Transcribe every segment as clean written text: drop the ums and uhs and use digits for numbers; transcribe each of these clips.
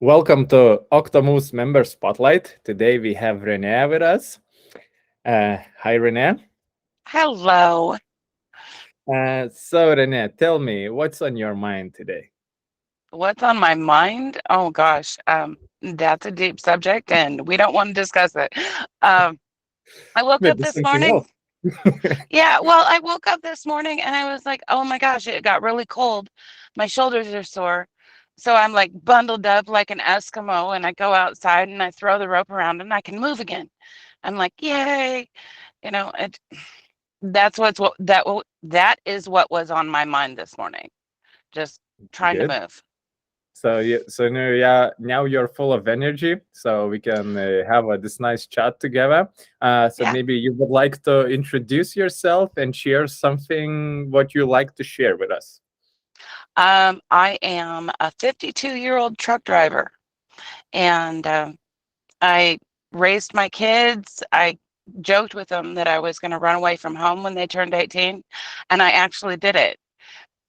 Welcome to Octomoves Member Spotlight. Today we have Renee with us. Hi, Renee. Hello. So, Renee, tell me what's on your mind today? What's on my mind? Oh gosh, that's a deep subject, and we don't want to discuss it. Um, I woke up Maybe this something morning. else. Yeah, well, I woke up this morning and I was like, oh my gosh, it got really cold. My shoulders are sore. So I'm like bundled up like an Eskimo, and I go outside and I throw the rope around and I can move again. I'm like, yay. It that is what was on my mind this morning. Just trying to Good. move. So now, yeah, now you're full of energy, so we can have this nice chat together. So Yeah. maybe you would like to introduce yourself and share something what you like to share with us. I am a 52-year-old truck driver, and I raised my kids. I joked with them that I was going to run away from home when they turned 18, and I actually did it.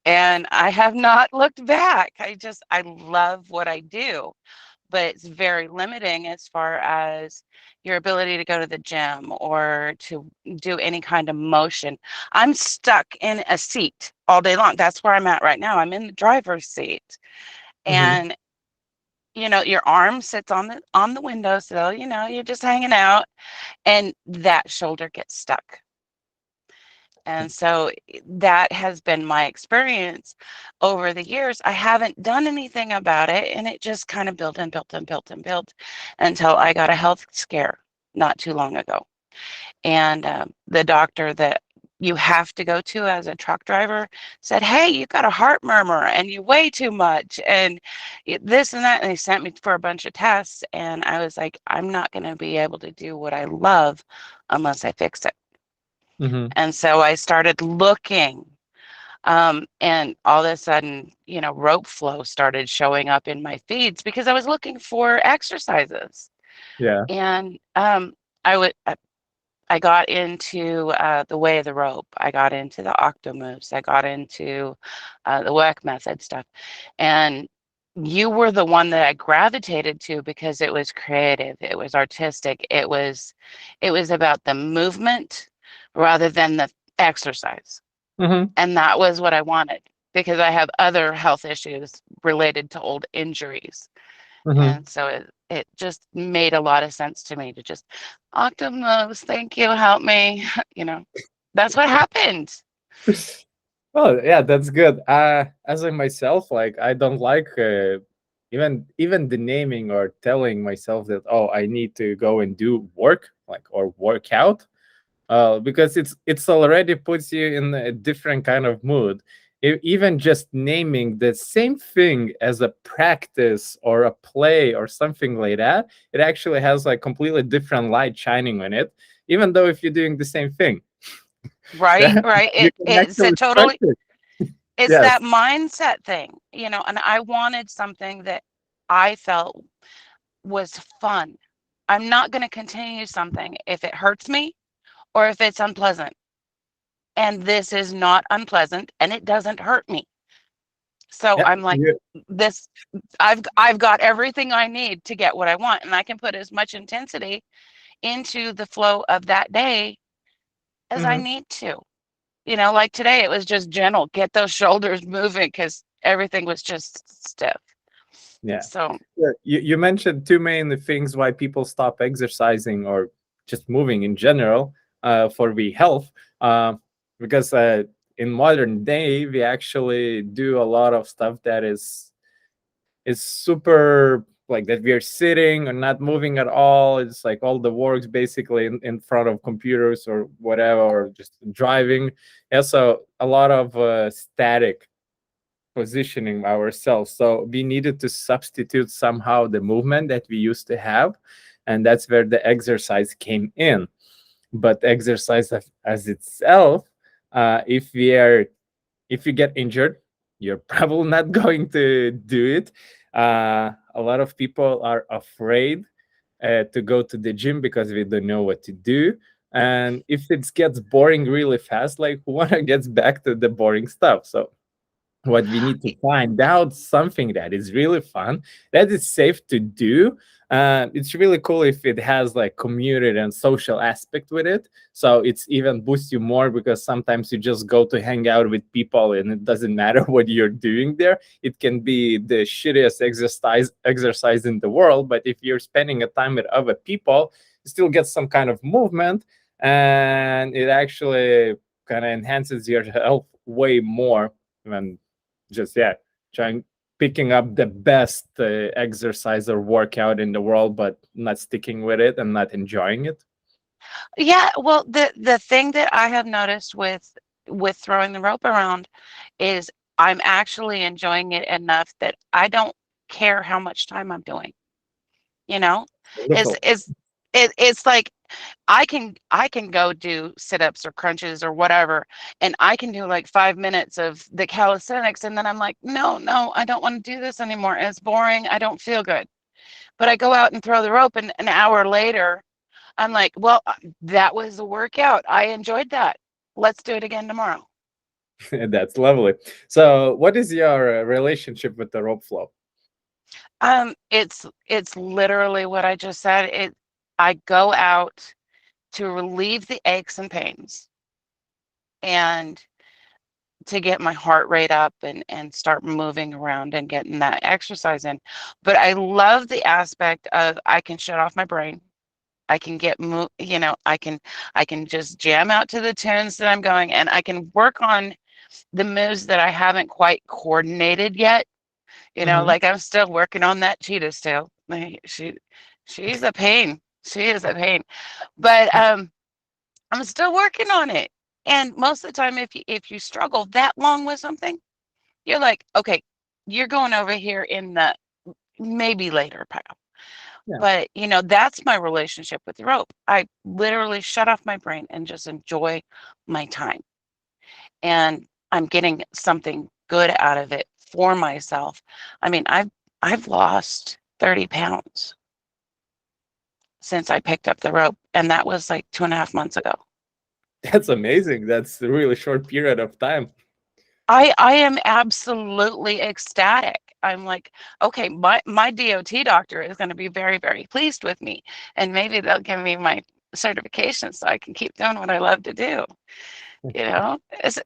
And I have not looked back. I love what I do, but it's very limiting as far as your ability to go to the gym or to do any kind of motion. I'm stuck in a seat all day long. That's where I'm at right now. I'm in the driver's seat. Mm-hmm. And your arm sits on the windowsill, you're just hanging out, and that shoulder gets stuck. And so that has been my experience over the years. I haven't done anything about it, and it just kind of built and built and built and built until I got a health scare not too long ago. And the doctor that you have to go to as a truck driver said, "Hey, you've got a heart murmur and you weigh too much and this and that." And they sent me for a bunch of tests. And I was like, I'm not going to be able to do what I love unless I fix it. Mm-hmm. And so I started looking. And all of a sudden, rope flow started showing up in my feeds because I was looking for exercises. Yeah. And I would I got into the way of the rope. I got into the Octomoves. I got into the work method stuff. And you were the one that I gravitated to because it was creative, it was artistic, it was about the movement rather than the exercise. Mm-hmm. And that was what I wanted because I have other health issues related to old injuries. Mm-hmm. And so it just made a lot of sense to me to just Octomoves, thank you, help me. You know, that's what happened. Oh yeah, that's good. As I myself, like I don't like even the naming or telling myself that oh I need to go and do work like or work out, because it's already puts you in a different kind of mood. Even just naming the same thing as a practice or a play or something like that, it actually has like completely different light shining on it. Even though if you're doing the same thing, Right, that right. you It can it's a actually stretch totally it. it's Yes. that mindset thing, and I wanted something that I felt was fun. I'm not going to continue something if it hurts me or if it's unpleasant. And this is not unpleasant and it doesn't hurt me. So Yeah. I'm like, this I've got everything I need to get what I want, and I can put as much intensity into the flow of that day as I Mhm. need to. Like today it was just gentle, get those shoulders moving because everything was just stiff. Yeah. So Yeah. You mentioned two main things why people stop exercising or just moving in general, for the health. Uh, because in modern day we actually do a lot of stuff that is super like that we are sitting and not moving at all. It's like all the works basically in front of computers or whatever, or just driving. Yeah, so a lot of static positioning ourselves. So we needed to substitute somehow the movement that we used to have, and that's where the exercise came in. But exercise as itself, if we are if you get injured, you're probably not going to do it. A lot of people are afraid to go to the gym because we don't know what to do. And if it gets boring really fast, like who wanna get back to the boring stuff? So what we need to find out something that is really fun, that is safe to do. It's really cool if it has like community and social aspect with it, so it's even boosts you more, because sometimes you just go to hang out with people and it doesn't matter what you're doing there. It can be the shittiest exercise in the world, but if you're spending a time with other people, you still get some kind of movement, and it actually kind of enhances your health way more than just, yeah, trying picking up the best exercise or workout in the world, but not sticking with it and not enjoying it. Yeah, well, the thing that I have noticed with throwing the rope around is I'm actually enjoying it enough that I don't care how much time I'm doing. You know, is Wonderful. is it's like I can go do sit-ups or crunches or whatever, and I can do like 5 minutes of the calisthenics, and then I'm like, no, no, I don't want to do this anymore. It's boring. I don't feel good. But I go out and throw the rope, and an hour later, I'm like, well, that was a workout. I enjoyed that. Let's do it again tomorrow. That's lovely. So, what is your relationship with the rope flow? It's literally what I just said. I go out to relieve the aches and pains and to get my heart rate up and start moving around and getting that exercise in. But I love the aspect of I can shut off my brain. I can I can just jam out to the tunes that I'm going, and I can work on the moves that I haven't quite coordinated yet. Hmm. Like I'm still working on that cheetah tail. She's a pain. She is a pain. But I'm still working on it. And most of the time, if you struggle that long with something, you're like, okay, you're going over here in the maybe later pile. Yeah, But that's my relationship with the rope. I literally shut off my brain and just enjoy my time. And I'm getting something good out of it for myself. I mean, I've lost 30 pounds since I picked up the rope, and that was like 2.5 months ago. that's amazing. That's a really short period of time. I am absolutely ecstatic. I'm like, okay, my DOT doctor is going to be very, very pleased with me, and maybe they'll give me my certification so I can keep doing what I love to do.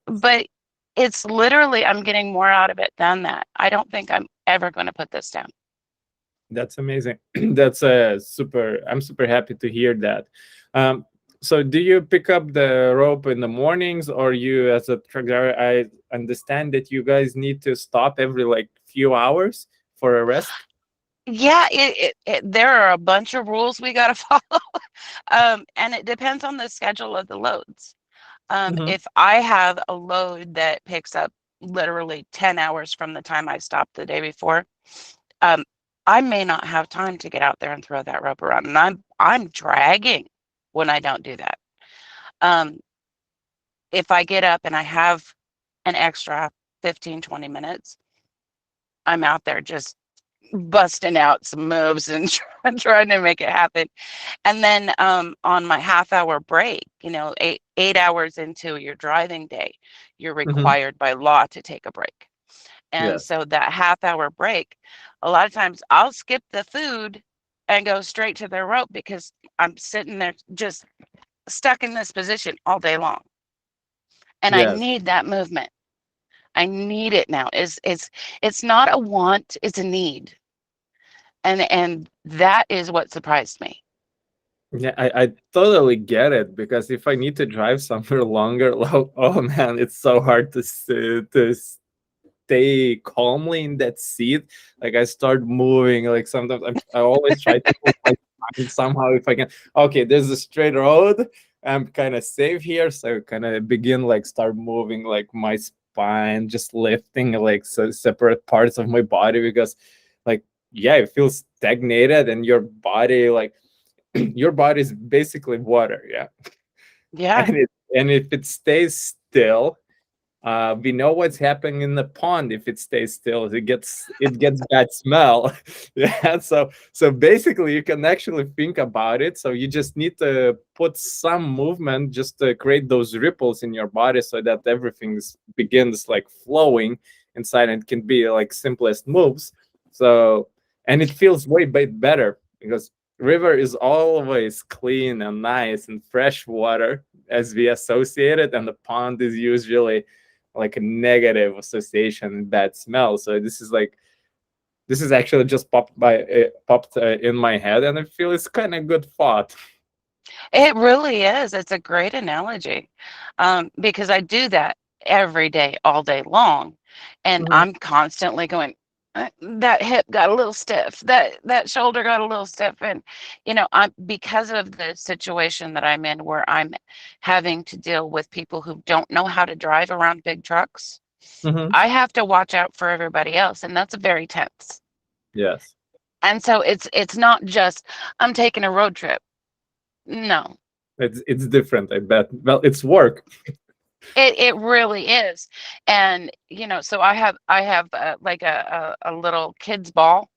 But it's literally I'm getting more out of it than that. I don't think I'm ever going to put this down. That's amazing. That's super. I'm super happy to hear that. Um, so, do you pick up the rope in the mornings, or you, as a truck driver, I understand that you guys need to stop every like few hours for a rest. Yeah, there are a bunch of rules we got to follow, and it depends on the schedule of the loads. Hmm. If I have a load that picks up literally 10 hours from the time I stopped the day before, um, I may not have time to get out there and throw that rope around. And I'm dragging when I don't do that. Um, if I get up and I have an extra 15, 20 minutes, I'm out there just busting out some moves and trying to make it happen. And then on my half-hour break, 8 hours into your driving day, you're Hmm. required by law to take a break. And Yes. so that half-hour break, a lot of times I'll skip the food and go straight to the rope because I'm sitting there just stuck in this position all day long. And I Yes. need that movement. I need it now. It's not a want, it's a need. And that is what surprised me. Yeah, I totally get it, because if I need to drive somewhere longer, oh man, it's so hard to stay calmly in that seat. Like I start moving. Like sometimes I always try to put my spine somehow if I can. Okay, there's a straight road. I'm kind of safe here, so kind of begin like start moving like my spine, just lifting like separate parts of my body, because like, yeah, it feels stagnated, and your body like your body is basically water, yeah. Yeah. And if it stays still, we know what's happening in the pond. If it stays still, it gets bad smell. Yeah, so basically you can actually think about it. So you just need to put some movement just to create those ripples in your body, so that everything begins like flowing, inside, and it can be like simplest moves. So, and it feels way better because river is always clean and nice and fresh water as we associate it, and the pond is usually like a negative association and bad smell. So this is actually just popped in my head, and I feel it's kind of good thought. It really is. It's a great analogy, because I do that every day, all day long, and Mhm. I'm constantly going, that hip got a little stiff, that shoulder got a little stiff, and I'm because of the situation that I'm in, where I'm having to deal with people who don't know how to drive around big trucks. Mhm. I have to watch out for everybody else, and that's very tense. Yes, And so it's not just I'm taking a road trip. No, it's different. I bet. Well, it's work. it really is. And so I have like a little kid's ball.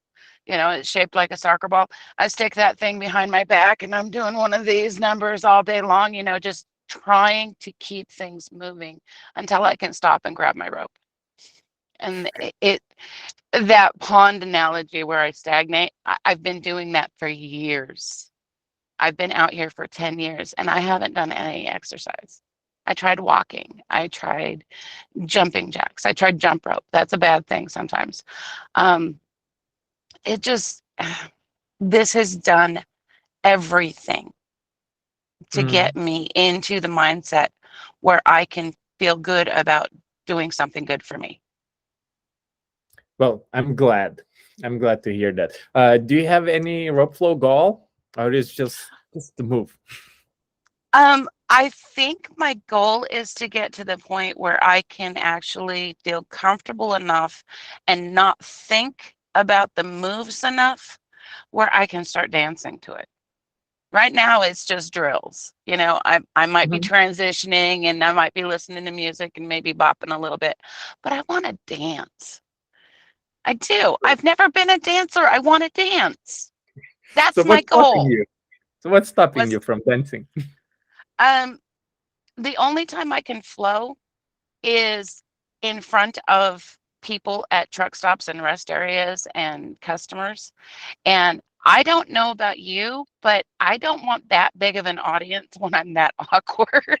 It's shaped like a soccer ball. I stick that thing behind my back, and I'm doing one of these numbers all day long, just trying to keep things moving until I can stop and grab my rope. And that pond analogy where I stagnate, I've been doing that for years. I've been out here for 10 years, and I haven't done any exercise. I tried walking. I tried jumping jacks. I tried jump rope. That's a bad thing sometimes. Um, it just, this has done everything to Mhm. get me into the mindset where I can feel good about doing something good for me. Well, I'm glad. I'm glad to hear that. Do you have any rope flow goal, or is just the move? I think my goal is to get to the point where I can actually feel comfortable enough and not think about the moves enough where I can start dancing to it. Right now, it's just drills. I might be Mhm. transitioning, and I might be listening to music and maybe bopping a little bit, but I want to dance. I do. I've never been a dancer. I want to dance. So That's my what's stopping goal. you? So what's stopping Was you from dancing? um the only time I can flow is in front of people at truck stops and rest areas and customers. And I don't know about you, but I don't want that big of an audience when I'm that awkward.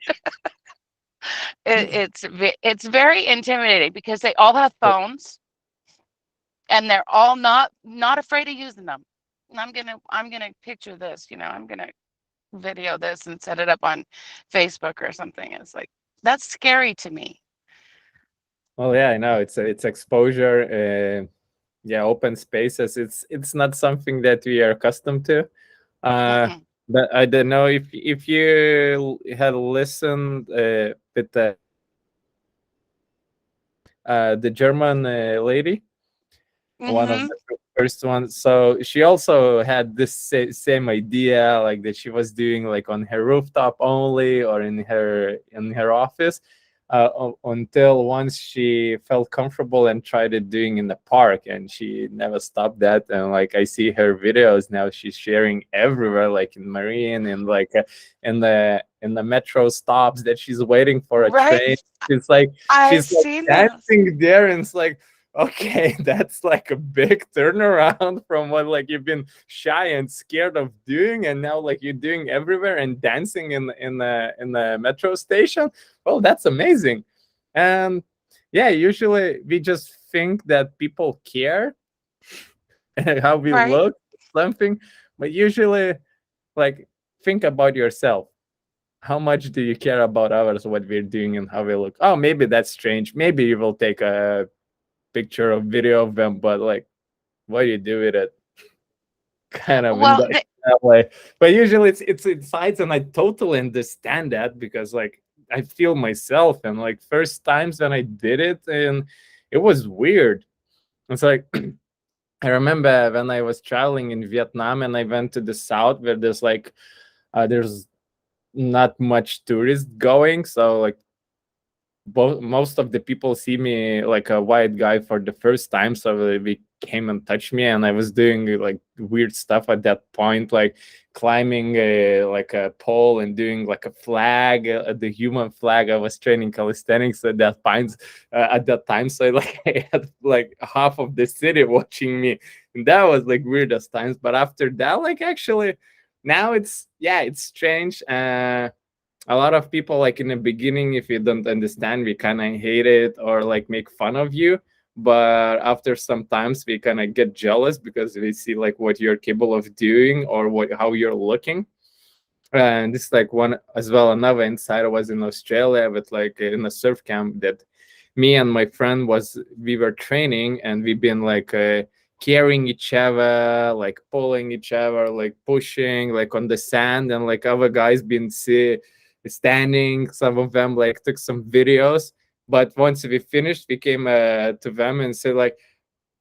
It's very intimidating because they all have phones, and they're all not afraid of using them. And I'm gonna picture this. I'm gonna video this and set it up on Facebook or something. It's like that's scary to me. Well, yeah, I know it's exposure. Yeah, open spaces. It's not something that we are accustomed to. Uh, Mm-mm. but I don't know if you had listened with the German lady, one of Mm-hmm. the first ones. So she also had this same idea, like that she was doing like on her rooftop only or in her office, until once she felt comfortable and tried it doing in the park, and she never stopped that. And like I see her videos now, she's sharing everywhere, like in Marine and like in the metro stops that she's waiting for a Right. train. It's like I've she's like seen those. dancing there, and it's like, okay, that's like a big turnaround from what like you've been shy and scared of doing, and now like you're doing everywhere and dancing in the metro station. Well, that's amazing. And yeah, usually we just think that people care how we Right. look, something, but usually like think about yourself. How much do you care about others, what we're doing and how we look? Oh, maybe that's strange. Maybe you will take a picture or video of them, but like, what do you do with it? Kind of in Well, that way. But usually it's insights, and I totally understand that because like I feel myself, and like first times when I did it, and it was weird. It's like I remember when I was traveling in Vietnam, and I went to the south where there's not much tourists going, so like most of the people see me like a white guy for the first time, so we came and touched me, and I was doing like weird stuff at that point, like climbing like a pole and doing like a flag, the human flag. I was training calisthenics at that time, so like I had like half of the city watching me, and that was like weirdest times. But after that, like actually now it's strange. A lot of people, like in the beginning, if you don't understand, we kind of hate it or like make fun of you, but after some times we kind of get jealous because we see like what you're capable of doing or what how you're looking. And this is like one as well. Another insight, I was in Australia with like in a surf camp that me and my friend was we were training, and we've been like carrying each other, like pulling each other, like pushing like on the sand, and like other guys been standing. Some of them like took some videos, but once we finished, we came to them and said like,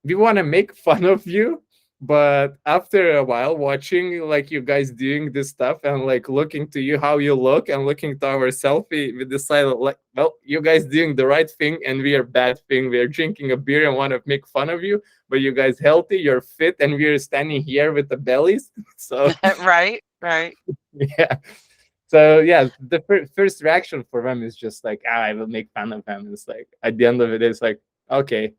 we want to make fun of you, but after a while watching like you guys doing this stuff and like looking to you how you look and looking to our selfie, we decided like, well, you guys doing the right thing and we are bad thing. We are drinking a beer and want to make fun of you, but you guys healthy, you're fit, and we're standing here with the bellies. So Right, right. yeah. So yeah, the first reaction for them is just like, I will make fun of them. It's like at the end of it, it's like, okay,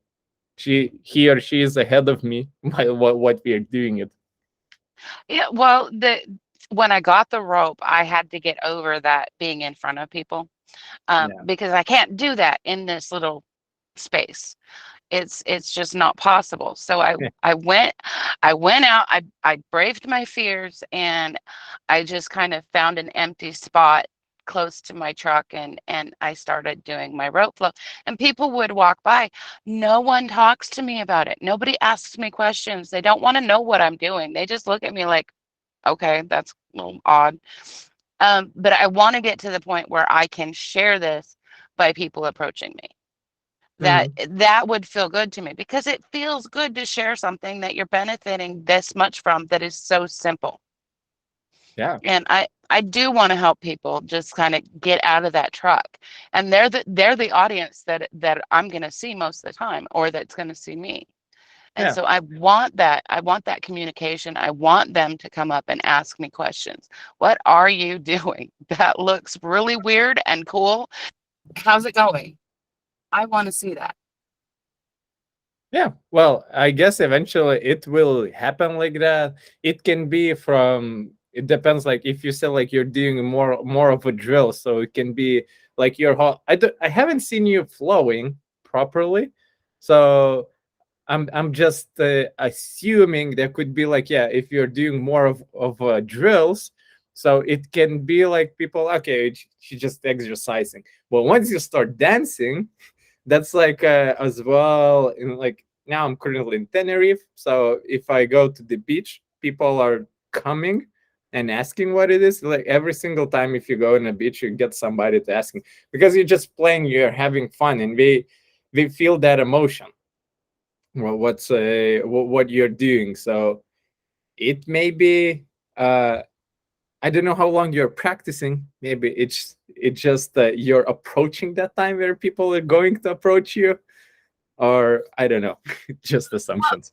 he or she is ahead of me by what we are doing it. Yeah, well, the when I got the rope, I had to get over that being in front of people, Yeah. because I can't do that in this little space. It's just not possible. So I went out, I braved my fears, and I just kind of found an empty spot close to my truck, and I started doing my rope flow, and people would walk by. No one talks to me about it. Nobody asks me questions. They don't want to know what I'm doing. They just look at me like, okay, that's a little odd. But I want to get to the point where I can share this by people approaching me. Hmm. That would feel good to me, because it feels good to share something that you're benefiting this much from, that is so simple. Yeah. And I do want to help people just kind of get out of that truck, and they're the audience that I'm going to see most of the time, or that's going to see me. And Yeah. so I want that communication. I want them to come up and ask me questions. What are you doing? That looks really weird and cool. How's it going? I want to see that. Yeah. Well, I guess eventually it will happen like that. It can be from, it depends, like if you say like you're doing more of a drill, so it can be like your whole I haven't seen you flowing properly. So I'm just assuming there could be like, yeah, if you're doing more of drills, so it can be like people, okay, she's just exercising. But once you start dancing, that's like as well. In like now I'm currently in Tenerife, so if I go to the beach, people are coming and asking what it is. Like every single time, if you go on a beach, you get somebody to asking because you're just playing, you're having fun, and we feel that emotion. Well, what you're doing. So it may be I don't know how long you're practicing. Maybe it's just you're approaching that time where people are going to approach you, or I don't know, just Well, assumptions.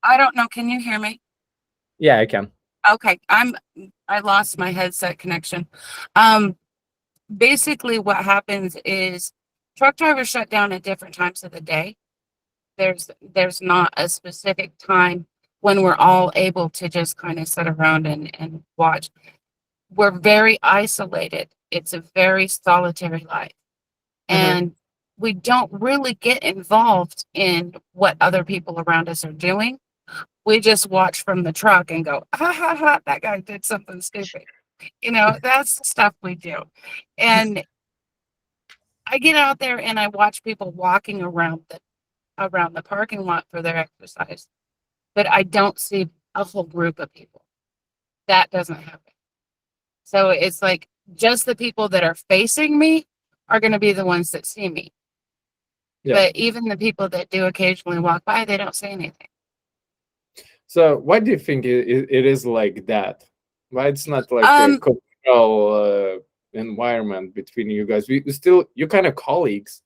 I don't know. Can you hear me? Yeah, I can. Okay, I lost my headset connection. Um, Basically what happens is truck drivers shut down at different times of the day. There's not a specific time when we're all able to just kind of sit around and watch. We're very isolated. It's a very solitary life. Hmm. And we don't really get involved in what other people around us are doing. We just watch from the truck and go, ha ha ha, that guy did something stupid. That's the stuff we do. And I get out there and I watch people walking around the parking lot for their exercise, but I don't see a whole group of people. That doesn't happen. So it's like just the people that are facing me are going to be the ones that see me. Yeah. But even the people that do occasionally walk by, they don't say anything. So why do you think it is like that? Why it's not like a Um, communal environment between you guys? We still, you kind of colleagues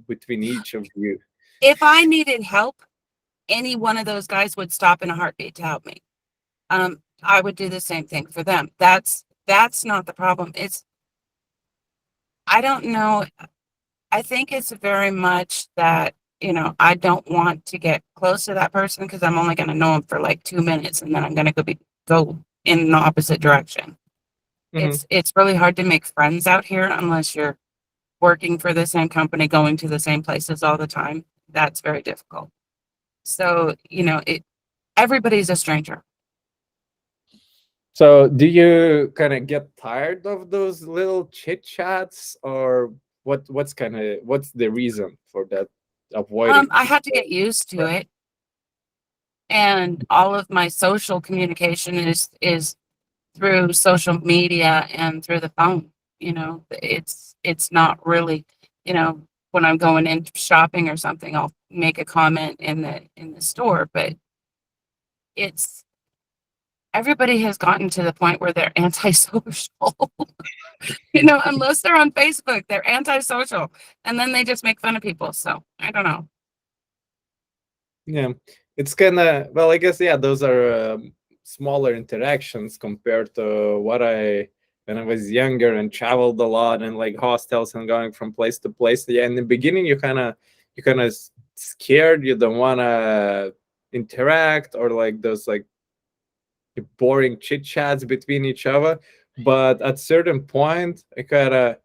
between each of you. if I needed help, any one of those guys would stop in a heartbeat to help me. I would do the same thing for them. That's not the problem. It's, I don't know. I think it's very much that, I don't want to get close to that person because I'm only going to know them for like 2 minutes and then I'm going to go in the opposite direction. Hmm. It's really hard to make friends out here unless you're working for the same company, going to the same places all the time. That's very difficult. So, everybody's a stranger. So, do you kind of get tired of those little chit chats, or what's the reason for that avoiding? I had to get used to it, and all of my social communication is through social media and through the phone. It's not really, when I'm going in shopping or something, I'll make a comment in the store, but it's everybody has gotten to the point where they're antisocial. Unless they're on Facebook, they're antisocial, and then they just make fun of people. So I don't know. Yeah, it's kind of, well, I guess, yeah, those are smaller interactions compared to what I when I was younger and traveled a lot and like hostels and going from place to place. Yeah, in the beginning, you kind of scared. You don't want to interact, or like those like boring chit chats between each other. But at certain point, I kind of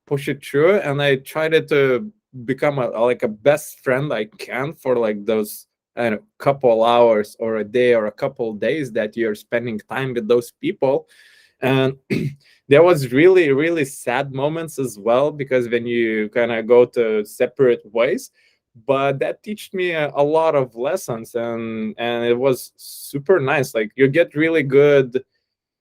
push it through, and I tried to become like a best friend I can for like those, I don't know, couple hours or a day or a couple days that you're spending time with those people. And there was really really sad moments as well, because when you kind of go to separate ways, but that taught me a lot of lessons, and it was super nice. Like, you get really good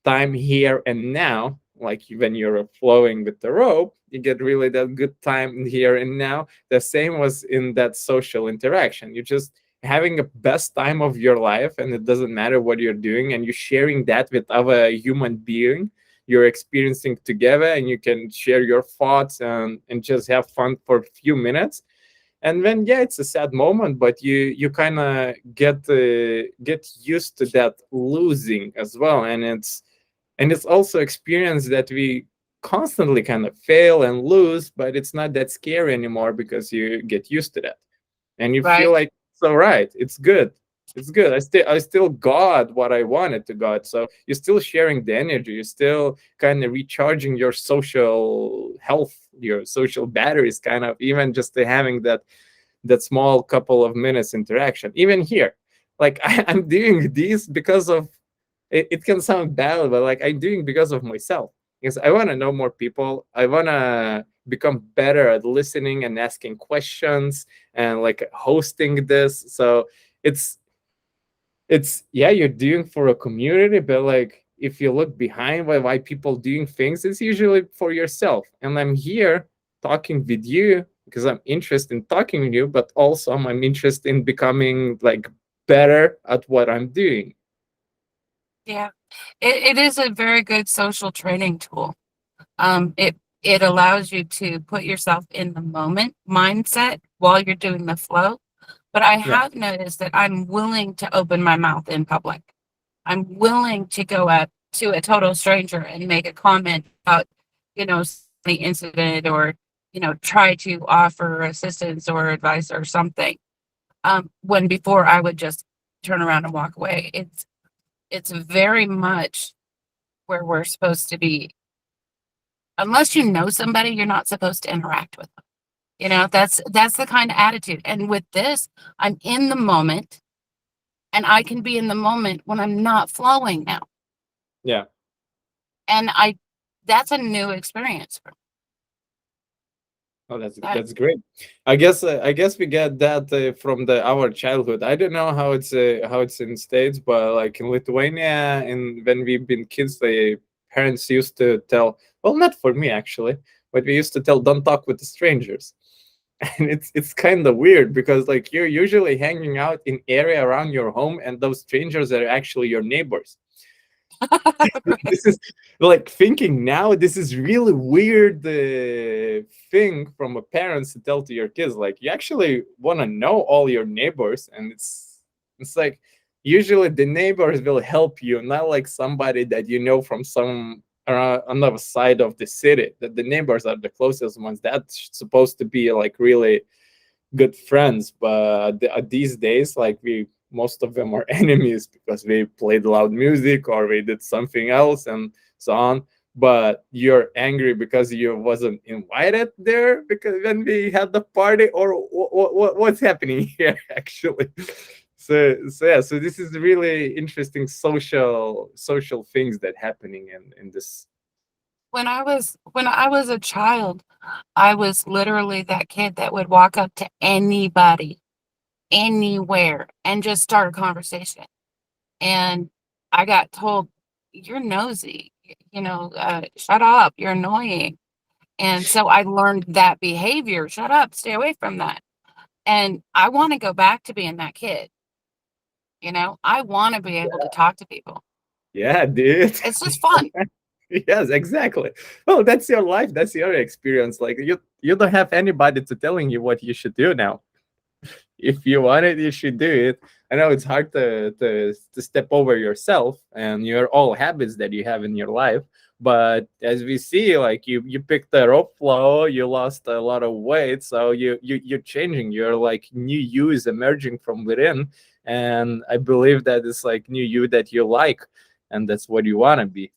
time here and now. Like, when you're flowing with the rope, you get really that good time here and now. The same was in that social interaction. You're just having a best time of your life, and it doesn't matter what you're doing, and you're sharing that with other human being you're experiencing together, and you can share your thoughts and just have fun for a few minutes. And then, yeah, it's a sad moment, but you kind of get used to that losing as well. And it's also experience that we constantly kind of fail and lose, but it's not that scary anymore because you get used to that, and you feel Right. like it's all right. It's good. I still got what I wanted to got. So you're still sharing the energy. You're still kind of recharging your social health, your social batteries, kind of, even just having that small couple of minutes interaction. Even here, like, I'm doing this because of it can sound bad, but like, I'm doing because of myself, because I want to know more people. I want to become better at listening and asking questions and like hosting this. So it's yeah, you're doing for a community, but like, if you look behind why people doing things, it's usually for yourself. And I'm here talking with you because I'm interested in talking with you, but also I'm interested in becoming like better at what I'm doing. Yeah. It is a very good social training tool. It allows you to put yourself in the moment mindset while you're doing the flow. But I Yeah. have noticed that I'm willing to open my mouth in public. I'm willing to go up to a total stranger and make a comment about, the incident, or, try to offer assistance or advice or something. When before I would just turn around and walk away. It's very much where we're supposed to be. Unless you know somebody, you're not supposed to interact with them. That's the kind of attitude. And with this, I'm in the moment, and I can be in the moment when I'm not flowing now. Yeah. And that's a new experience for Oh, that's me. that's great. I guess we get that from our childhood. I don't know how it's in States, but like in Lithuania, and when we've been kids, the parents used to tell. Well, not for me actually, but we used to tell, "Don't talk with the strangers." And it's kind of weird, because like, you're usually hanging out in area around your home, and those strangers are actually your neighbors. This is, like, thinking now, this is really weird thing from a parents to tell to your kids. Like, you actually want to know all your neighbors, and It's like usually the neighbors will help you, not like somebody that you know from some another side of the city. That the neighbors are the closest ones. That's supposed to be like really good friends, but these days, like we most of them are enemies because we played loud music or we did something else and so on. But you're angry because you wasn't invited there because when we had the party, or what's happening here actually. So yeah, so this is really interesting social things that happening in this. When I was a child, I was literally that kid that would walk up to anybody, anywhere, and just start a conversation. And I got told, "You're nosy, shut up, you're annoying." And so I learned that behavior. Shut up, stay away from that. And I want to go back to being that kid. I want to be able to talk to people. Yeah, dude. It's just fun. Yes, exactly. Well, that's your life. That's your experience. Like you don't have anybody to telling you what you should do now. If you want it, you should do it. I know it's hard to step over yourself and your all habits that you have in your life. But as we see, like you picked the rope flow, you lost a lot of weight, so you're changing. You're like new you is emerging from within, and I believe that it's like new you that you like, and that's what you want to be.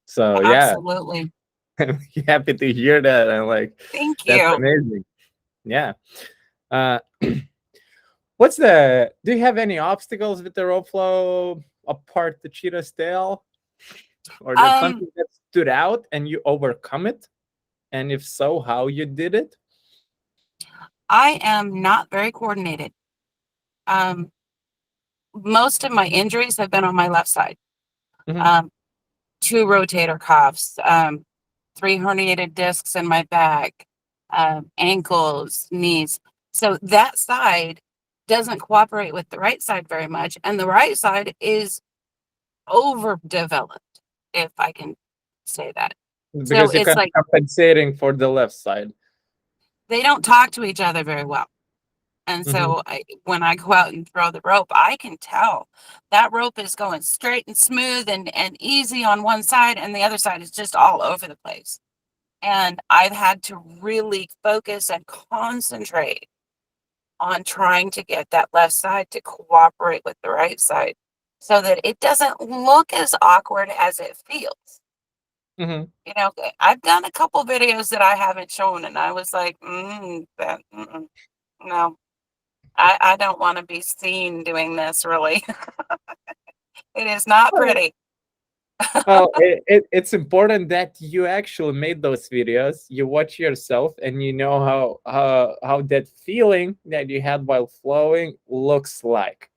So yeah, Absolutely. I'm happy to hear that. And like Thank that's you. amazing. Yeah. Uh, what's the? Do you have any obstacles with the rope flow apart the cheetah's tail, or there's Um, something that stood out and you overcome it? And if so, how you did it? I am not very coordinated. Um, most of my injuries have been on my left side. Hmm. Um, two rotator cuffs, three herniated discs in my back, ankles, knees. So that side doesn't cooperate with the right side very much, and the right side is overdeveloped, if I can say that. So Because you're it's kind of like compensating for the left side. they don't talk to each other very well. And Hmm. so when I go out and throw the rope, I can tell that rope is going straight and smooth and easy on one side, and the other side is just all over the place. And I've had to really focus and concentrate on trying to get that left side to cooperate with the right side so that it doesn't look as awkward as it feels. Hmm. I've done a couple videos that I haven't shown, and I was like, no, I don't want to be seen doing this, really. It is not pretty. Well, it's important that you actually made those videos. You watch yourself, and you know how that feeling that you had while flowing looks like.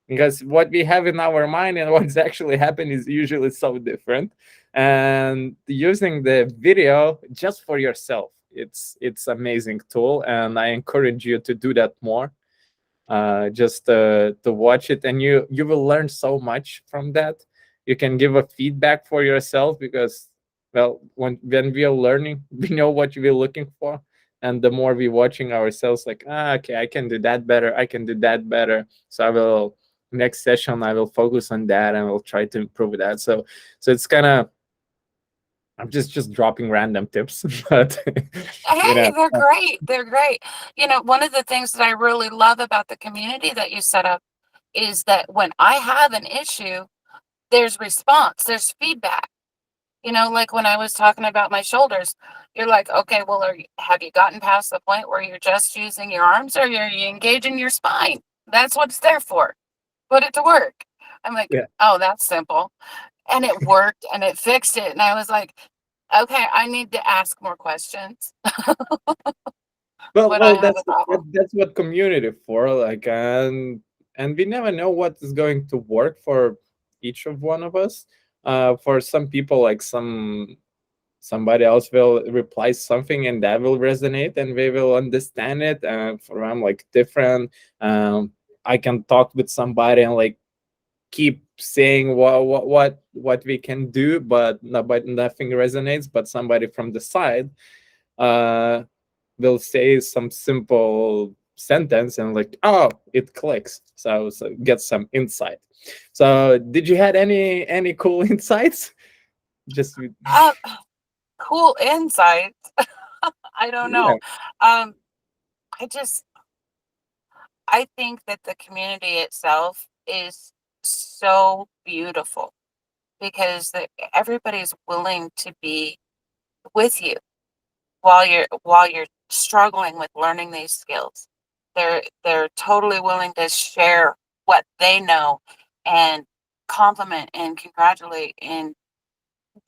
Because what we have in our mind and what's actually happened is usually so different. And using the video just for yourself, it's amazing tool, and I encourage you to do that more. Just to watch it, and you will learn so much from that. You can give a feedback for yourself because, well, when we are learning, we know what we're looking for, and the more we're watching ourselves, like, okay, I can do that better, I can do that better, so I will next session I will focus on that and I will try to improve that. So it's kind of, I'm just dropping random tips, but you Hey, know. they're great. They're great. One of the things that I really love about the community that you set up is that when I have an issue, there's response, there's feedback. Like when I was talking about my shoulders, you're like, okay, well, have you gotten past the point where you're just using your arms, or are you engaging your spine? That's what it's there for. Put it to work. I'm like, Yeah. oh, that's simple. And it worked and it fixed it. And I was like, okay, I need to ask more questions Well, when I well, have a problem. that's what community for. Like, and we never know what is going to work for each of one of us. For some people, like somebody else will reply something and that will resonate and they will understand it. And for them, like different. I can talk with somebody and like keep saying what we can do, but nothing resonates. But somebody from the side uh will say some simple sentence and like, oh, it clicks. So get some insight. So did you had any cool insights? Just Uh, cool insight. I don't yeah. know. Um, I just I think that the community itself is so beautiful because everybody's willing to be with you while you're struggling with learning these skills. They're totally willing to share what they know and compliment and congratulate and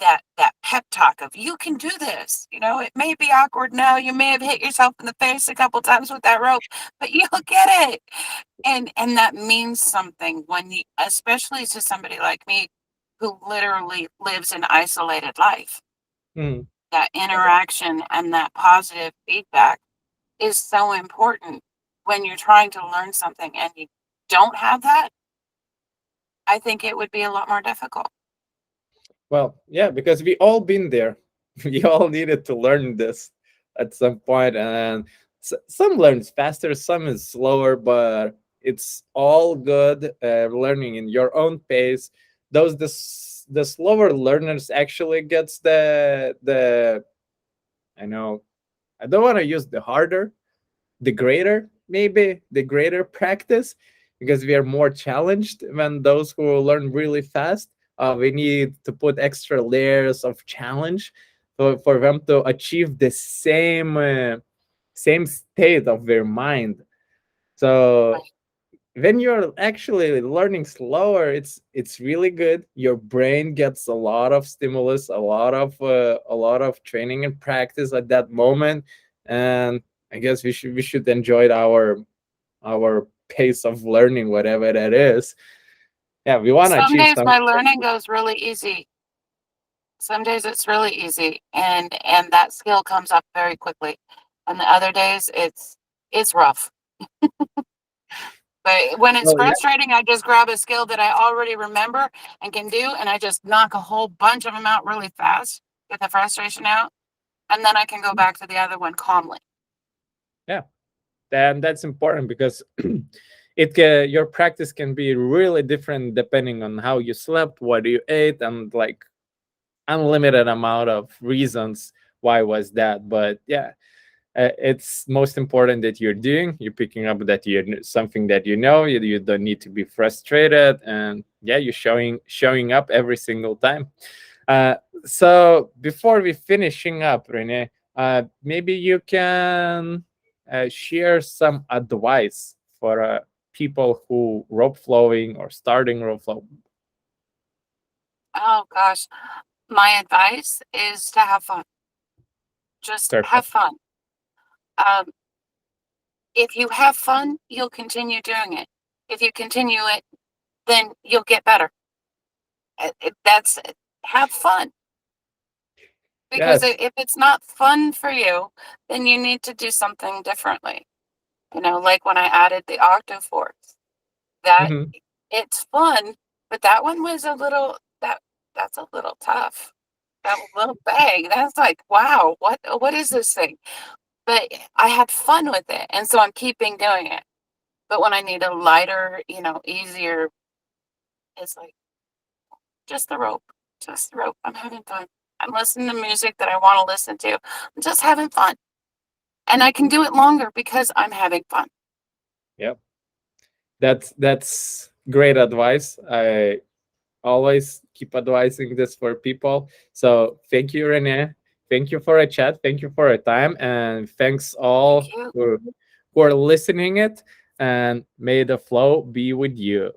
that pep talk of you can do this. It may be awkward now, you may have hit yourself in the face a couple times with that rope, but you'll get it. And that means something when you, especially to somebody like me who literally lives an isolated life. Mm. That interaction and that positive feedback is so important when you're trying to learn something and you don't have that. I think it would be a lot more difficult. Well, yeah, because we all been there. We all needed to learn this at some point, and some learns faster, some is slower, but it's all good. Learning in your own pace. The slower learners actually gets the I know I don't want to use the harder, the greater, maybe the greater practice, because we are more challenged than those who learn really fast. We need to put extra layers of challenge for them to achieve the same state of their mind. So Right. when you're actually learning slower, it's really good. Your brain gets a lot of stimulus, a lot of training and practice at that moment. And I guess we should enjoy our pace of learning, whatever that is. Yeah, we want to Some achieve days some. my learning goes really easy. Some days it's really easy and that skill comes up very quickly. And the other days it's rough. But when it's Oh yeah. frustrating, I just grab a skill that I already remember and can do, and I just knock a whole bunch of them out really fast, get the frustration out, and then I can go back to the other one calmly. Yeah, and that's important because your practice can be really different depending on how you slept, what you ate, and like unlimited amount of reasons why was that. But yeah, it's most important that you're picking up that something that you don't need to be frustrated, and yeah, you're showing up every single time. uh, so before we finishing up, Renee, maybe you can share some advice for people who rope flowing or starting rope flow. Oh gosh, my advice is to have fun. Just have Perfect. fun. Um, if you have fun, you'll continue doing it. If you continue it, then you'll get better. That's have fun. Because Yes. if it's not fun for you, then you need to do something differently. Like when I added the octoforks, that Hmm. it's fun, but that one was that's a little tough. That little bag, that's like, wow, what is this thing? But I had fun with it, and so I'm keeping doing it. But when I need a lighter, easier, it's like just the rope, just the rope. I'm having fun. I'm listening to music that I want to listen to. I'm just having fun. And I can do it longer because I'm having fun. Yep. That's great advice. I always keep advising this for people. So thank you, Renee. Thank you for a chat. Thank you for a time, and thanks Thank all you. who are listening it. And may the flow be with you.